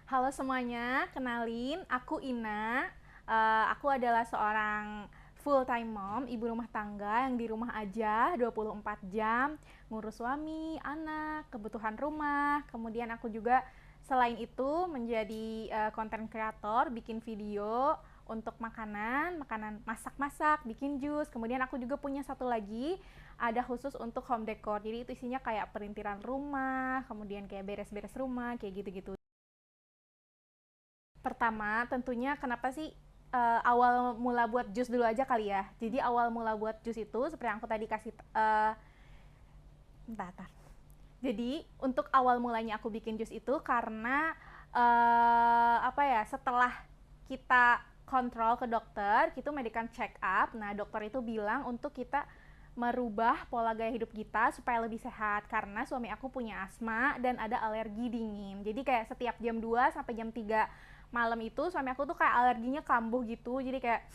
Halo semuanya, kenalin aku Ina. Aku adalah seorang full time mom, ibu rumah tangga yang di rumah aja 24 jam, ngurus suami, anak, kebutuhan rumah. Kemudian aku juga selain itu menjadi content creator, bikin video untuk makanan, makanan masak-masak, bikin jus. Kemudian aku juga punya satu lagi ada khusus untuk home decor. Jadi itu isinya kayak perintilan rumah, kemudian kayak beres-beres rumah, kayak gitu-gitu. Pertama, tentunya kenapa sih awal mula buat jus dulu aja kali ya. Jadi awal mula buat jus itu seperti yang aku tadi kasih bentar. Jadi untuk awal mulanya aku bikin jus itu karena apa ya, setelah kita kontrol ke dokter, itu medical check up. Nah, dokter itu bilang untuk kita merubah pola gaya hidup kita supaya lebih sehat karena suami aku punya asma dan ada alergi dingin. Jadi kayak setiap jam 2 sampai jam 3 malam itu suami aku tuh kayak alerginya kambuh gitu. Jadi kayak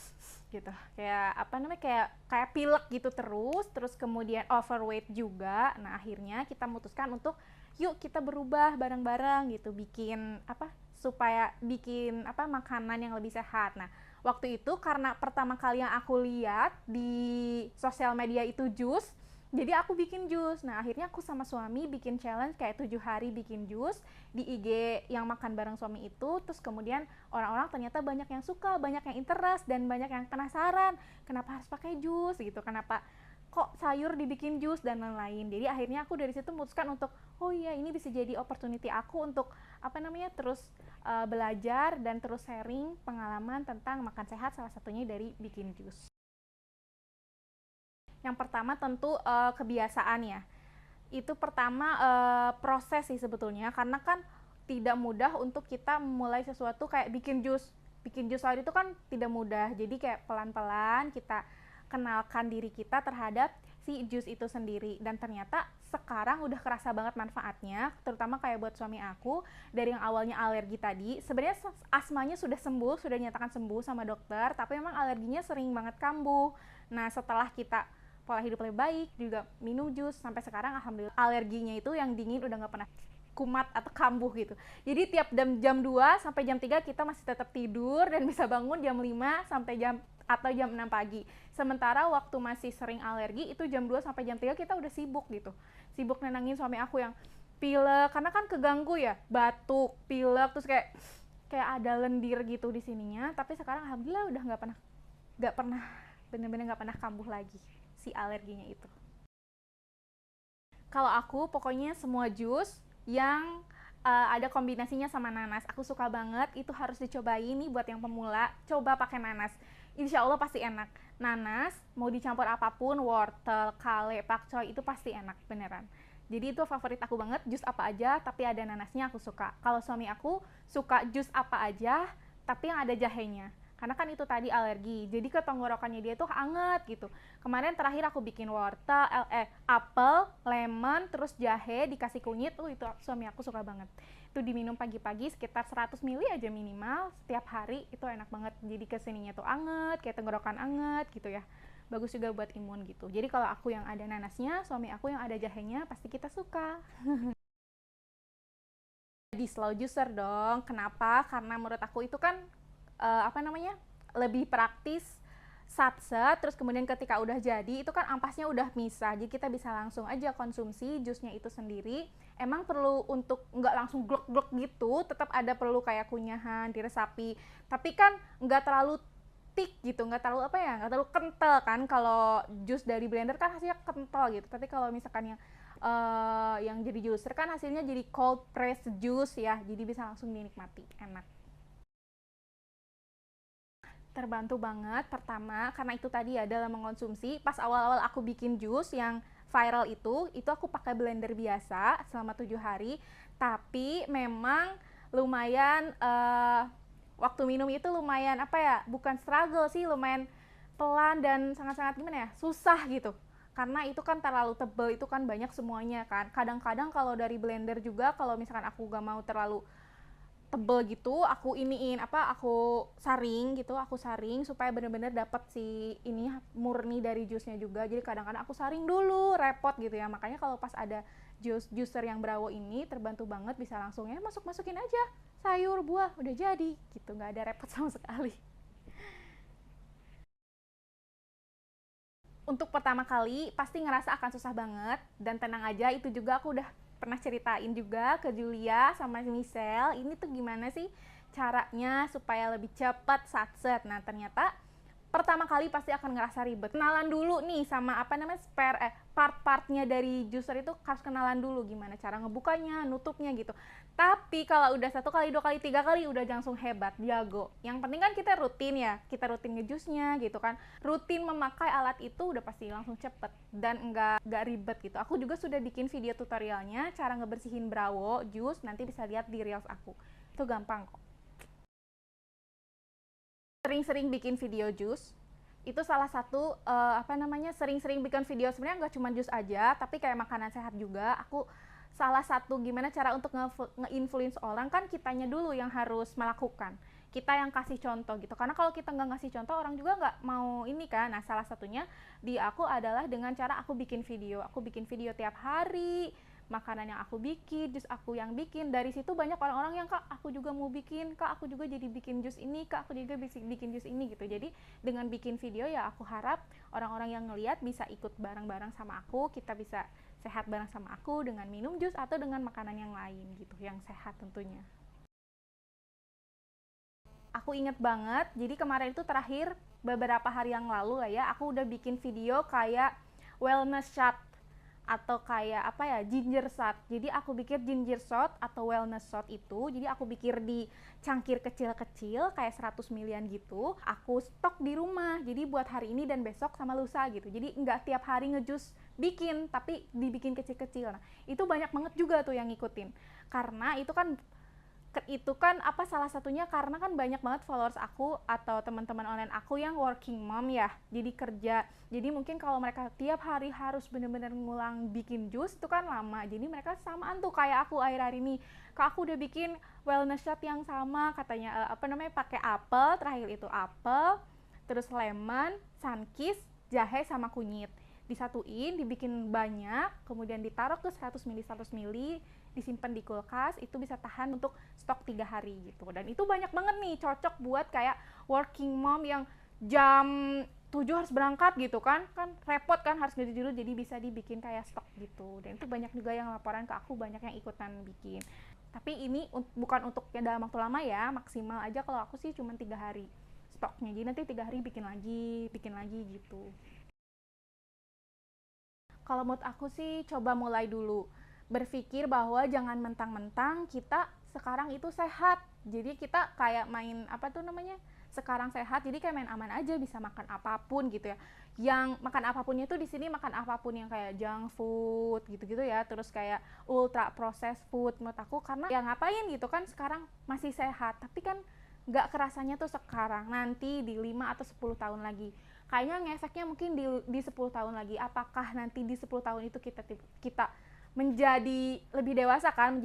gitu. Kayak apa namanya? Kayak pilek gitu terus kemudian overweight juga. Nah, akhirnya kita memutuskan untuk yuk kita berubah bareng-bareng gitu, bikin apa? Supaya bikin apa makanan yang lebih sehat. Nah, waktu itu karena pertama kali yang aku lihat di sosial media itu jus, jadi aku bikin jus. Nah, akhirnya aku sama suami bikin challenge kayak 7 hari bikin jus di IG yang makan bareng suami itu. Terus kemudian orang-orang ternyata banyak yang suka, banyak yang interest, dan banyak yang penasaran kenapa harus pakai jus gitu, kenapa kok sayur dibikin jus dan lain-lain. Jadi akhirnya aku dari situ memutuskan untuk oh iya, ini bisa jadi opportunity aku untuk apa namanya terus belajar dan terus sharing pengalaman tentang makan sehat, salah satunya dari bikin jus. Yang pertama tentu kebiasaan ya. Itu pertama proses sih sebetulnya, karena kan tidak mudah untuk kita memulai sesuatu kayak bikin jus. Bikin jus tadi itu kan tidak mudah. Jadi kayak pelan-pelan kita kenalkan diri kita terhadap si jus itu sendiri, dan ternyata sekarang udah kerasa banget manfaatnya, terutama kayak buat suami aku. Dari yang awalnya alergi tadi, sebenarnya asmanya sudah sembuh, sudah dinyatakan sembuh sama dokter, tapi memang alerginya sering banget kambuh. Nah, setelah kita pola hidup lebih baik, juga minum jus, sampai sekarang alhamdulillah alerginya itu yang dingin udah nggak pernah kumat atau kambuh gitu. Jadi tiap jam 2 sampai jam 3 kita masih tetap tidur dan bisa bangun jam 5 sampai jam 6 pagi. Sementara waktu masih sering alergi itu jam 2 sampai jam 3 kita udah sibuk gitu. Sibuk nenangin suami aku yang pilek, karena kan keganggu ya, batuk, pilek, terus kayak ada lendir gitu di sininya. Tapi sekarang alhamdulillah udah nggak pernah bener-bener nggak pernah kambuh lagi si alerginya itu. Kalau aku pokoknya semua jus yang ada kombinasinya sama nanas, aku suka banget. Itu harus dicobain nih buat yang pemula, coba pakai nanas. Insya Allah pasti enak. Nanas mau dicampur apapun, wortel, kale, pakcoy, itu pasti enak beneran. Jadi itu favorit aku banget, jus apa aja tapi ada nanasnya aku suka. Kalau suami aku suka jus apa aja tapi yang ada jahenya, karena kan itu tadi alergi, jadi ke tenggorokannya dia tuh anget gitu. Kemarin terakhir aku bikin wortel, apel, lemon, terus jahe dikasih kunyit, itu suami aku suka banget. Itu diminum pagi-pagi sekitar 100 ml aja minimal setiap hari, itu enak banget. Jadi kesininya tuh anget, kayak tenggorokan anget gitu ya. Bagus juga buat imun gitu. Jadi kalau aku yang ada nanasnya, suami aku yang ada jahenya, pasti kita suka. Di slow juicer dong. Kenapa? Karena menurut aku itu kan apa namanya, lebih praktis, satset, terus kemudian ketika udah jadi itu kan ampasnya udah misah, jadi kita bisa langsung aja konsumsi jusnya itu sendiri. Emang perlu untuk nggak langsung glok-glok gitu, tetap ada perlu kayak kunyahan, diresapi, tapi kan nggak terlalu thick gitu, nggak terlalu apa ya, nggak terlalu kental kan. Kalau jus dari blender kan hasilnya kental gitu, tapi kalau misalkan yang jadi juicer kan hasilnya jadi cold press juice ya, jadi bisa langsung dinikmati, enak. Terbantu banget, pertama karena itu tadi ya, dalam mengkonsumsi. Pas awal-awal aku bikin jus yang viral itu aku pakai blender biasa selama 7 hari, tapi memang lumayan waktu minum itu lumayan apa ya, bukan struggle sih, lumayan pelan dan sangat-sangat gimana ya, susah gitu. Karena itu kan terlalu tebel, itu kan banyak semuanya kan. Kadang-kadang kalau dari blender juga, kalau misalkan aku gak mau terlalu tebel gitu, aku saring supaya bener-bener dapat si ini murni dari jusnya juga. Jadi kadang-kadang aku saring dulu, repot gitu ya. Makanya kalau pas ada juicer yang Brawo ini terbantu banget, bisa langsung ya masukin aja sayur, buah, udah jadi gitu, nggak ada repot sama sekali. Untuk pertama kali pasti ngerasa akan susah banget, dan tenang aja, itu juga aku udah pernah ceritain juga ke Julia sama Michelle, ini tuh gimana sih caranya supaya lebih cepat satset. Nah ternyata pertama kali pasti akan ngerasa ribet. Kenalan dulu nih sama apa namanya part-partnya dari juicer itu, harus kenalan dulu gimana cara ngebukanya, nutupnya gitu. Tapi kalau udah 1 kali, 2 kali, 3 kali udah langsung hebat, jago. Yang penting kan kita rutin ya, kita rutin ngejusnya gitu kan, rutin memakai alat itu udah pasti langsung cepet dan enggak ribet gitu. Aku juga sudah bikin video tutorialnya cara ngebersihin brawo jus, nanti bisa lihat di reels aku. Itu gampang kok. Sering-sering bikin video jus itu salah satu sering-sering bikin video, sebenarnya nggak cuma jus aja tapi kayak makanan sehat juga. Aku salah satu gimana cara untuk nge-influence orang, kan kitanya dulu yang harus melakukan, kita yang kasih contoh gitu, karena kalau kita nggak ngasih contoh orang juga nggak mau ini kan. Nah salah satunya di aku adalah dengan cara aku bikin video tiap hari, makanan yang aku bikin, jus aku yang bikin. Dari situ banyak orang-orang yang, kak aku juga mau bikin, kak aku juga jadi bikin jus ini, kak aku juga bikin jus ini gitu. Jadi dengan bikin video ya aku harap orang-orang yang ngelihat bisa ikut bareng-bareng sama aku, kita bisa sehat bareng sama aku dengan minum jus atau dengan makanan yang lain gitu, yang sehat tentunya. Aku inget banget, jadi kemarin itu terakhir beberapa hari yang lalu lah ya, aku udah bikin video kayak wellness shot atau kayak apa ya, ginger shot. Jadi aku bikin ginger shot atau wellness shot itu, jadi aku bikin di cangkir kecil-kecil kayak 100 milian gitu, aku stok di rumah, jadi buat hari ini dan besok sama lusa gitu. Jadi nggak tiap hari ngejus bikin, tapi dibikin kecil-kecil. Nah itu banyak banget juga tuh yang ngikutin, karena itu kan apa, salah satunya karena kan banyak banget followers aku atau teman-teman online aku yang working mom ya, jadi kerja. Jadi mungkin kalau mereka tiap hari harus bener-bener ngulang bikin jus itu kan lama, jadi mereka samaan tuh kayak aku akhir-akhir ini, kak aku udah bikin wellness shot yang sama katanya, pakai apel, terakhir itu apel, terus lemon, sunkist, jahe sama kunyit disatuin, dibikin banyak, kemudian ditaruh ke 100 ml 100 ml, disimpan di kulkas, itu bisa tahan untuk stok 3 hari gitu. Dan itu banyak banget nih, cocok buat kayak working mom yang jam 7 harus berangkat gitu kan repot kan, harus ganti dulu, jadi bisa dibikin kayak stok gitu. Dan itu banyak juga yang laporan ke aku, banyak yang ikutan bikin. Tapi ini bukan untuk ya dalam waktu lama ya, maksimal aja kalau aku sih cuma 3 hari stoknya, jadi nanti 3 hari bikin lagi gitu. Kalau menurut aku sih coba mulai dulu berpikir bahwa jangan mentang-mentang kita sekarang itu sehat, jadi kita kayak main sekarang sehat jadi kayak main aman aja, bisa makan apapun gitu ya. Yang makan apapunnya itu di sini makan apapun yang kayak junk food gitu-gitu ya, terus kayak ultra processed food. Menurut aku karena ya ngapain gitu kan, sekarang masih sehat tapi kan nggak kerasanya tuh sekarang, nanti di 5 atau 10 tahun lagi kayaknya ngefeknya mungkin di 10 tahun lagi. Apakah nanti di 10 tahun itu kita menjadi lebih dewasa kan,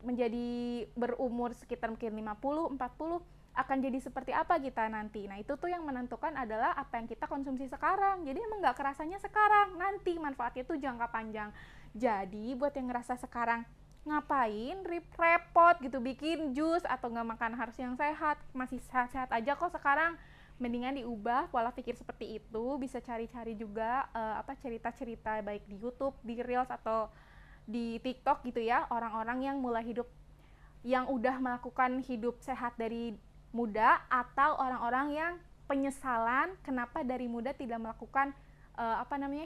menjadi berumur sekitar mungkin 50, 40, akan jadi seperti apa kita nanti. Nah itu tuh yang menentukan adalah apa yang kita konsumsi sekarang. Jadi emang nggak kerasanya sekarang, nanti manfaatnya tuh jangka panjang. Jadi buat yang ngerasa sekarang ngapain repot gitu bikin jus atau nggak makan harus yang sehat, masih sehat-sehat aja kok sekarang, mendingan diubah pola pikir seperti itu. Bisa cari-cari juga cerita-cerita baik di YouTube, di Reels atau di TikTok gitu ya, orang-orang yang mulai hidup, yang udah melakukan hidup sehat dari muda, atau orang-orang yang penyesalan kenapa dari muda tidak melakukan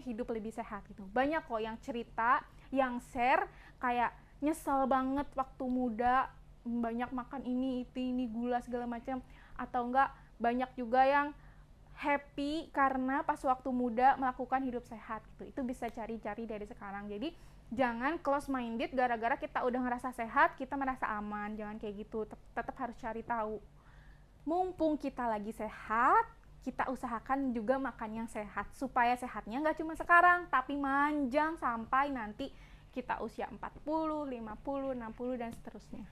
hidup lebih sehat gitu. Banyak kok yang cerita, yang share kayak nyesel banget waktu muda banyak makan ini gula segala macam, atau enggak banyak juga yang happy karena pas waktu muda melakukan hidup sehat gitu. Itu bisa cari-cari dari sekarang. Jadi jangan close minded gara-gara kita udah ngerasa sehat kita merasa aman, jangan kayak gitu. Tetap harus cari tahu. Mumpung kita lagi sehat, kita usahakan juga makan yang sehat supaya sehatnya nggak cuma sekarang tapi manjang sampai nanti kita usia 40, 50, 60 dan seterusnya.